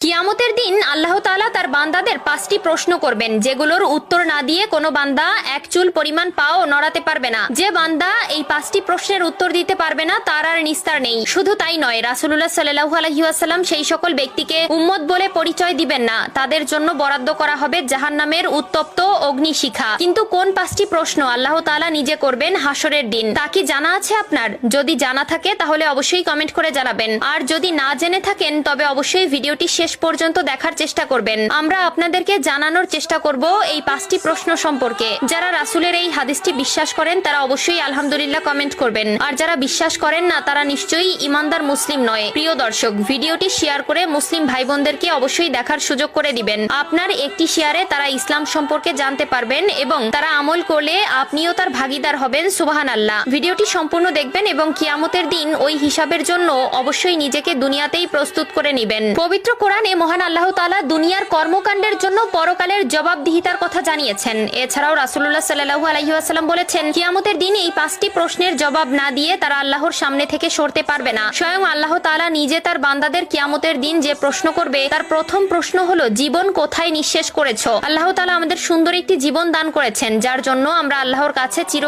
কিয়ামতের দিন আল্লাহ তাআলা তার বান্দাদের 5টি প্রশ্ন করবেন, যেগুলোর উত্তর না দিয়ে কোনো বান্দা এক চুল পরিমাণ পাও নড়াতে পারবে না। যে বান্দা এই 5টি প্রশ্নের উত্তর দিতে পারবে না তার আর নিস্তার নেই। শুধু তাই নয়, রাসূলুল্লাহ সাল্লাল্লাহু আলাইহি ওয়াসাল্লাম সেই সকল ব্যক্তিকে উম্মত বলে পরিচয় দিবেন না, তাদের জন্য বরাদ্দ করা হবে জাহান্নামের উত্তপ্ত অগ্নিশিখা। কিন্তু কোন 5টি প্রশ্ন আল্লাহ তাআলা নিজে করবেন হাসরের দিন, তা কি জানা আছে আপনার? যদি জানা থাকে তাহলে অবশ্যই কমেন্ট করে জানাবেন, আর যদি না জেনে থাকেন তবে অবশ্যই ভিডিওটি শেষ পর্যন্ত দেখার চেষ্টা করবেন। আমরা আপনাদেরকে জানানোর চেষ্টা করব এই 5টি প্রশ্ন সম্পর্কে। যারা রাসূলের এই হাদিসটি বিশ্বাস করেন তারা অবশ্যই আলহামদুলিল্লাহ কমেন্ট করবেন, আর যারা বিশ্বাস করেন না তারা নিশ্চয়ই ইমানদার মুসলিম নয়। প্রিয় দর্শক, ভিডিওটি শেয়ার করে মুসলিম ভাই বোনদেরকে অবশ্যই দেখার সুযোগ করে দিবেন। আপনার একটি শেয়ারে তারা ইসলাম সম্পর্কে জানতে পারবেন এবং তারা আমল করলে আপনিও তার ভাগীদার হবেন। সুবহানাল্লাহ। ভিডিওটি সম্পূর্ণ দেখবেন এবং কিয়ামতের দিন ওই হিসাবের জন্য অবশ্যই নিজেকে দুনিয়াতেই প্রস্তুত করে নেবেন। পবিত্র কোরআনে মহান আল্লাহ তাআলা দুনিয়ার কর্মকাণ্ডের জন্য পরকালের জবাবদিহিতার কথা জানিয়েছেন। এছাড়াও রাসূলুল্লাহ সাল্লাল্লাহু আলাইহি ওয়াসাল্লাম বলেছেন, কিয়ামতের দিন এই 5টি প্রশ্নের জবাব না দিয়ে তারা আল্লাহর সামনে থেকে সরতে পারবে না। স্বয়ং আল্লাহ তাআলা নিজে তার বান্দাদের কিয়ামতের দিন যে প্রশ্ন করবে তার প্রথম প্রশ্ন হলো, জীবন কোথায় নিঃশেষ করেছো? আল্লাহ তাআলা আমাদের সুন্দর একটি জীবন দান করেছেন, যার জন্য আমরা আল্লাহর কাছে চির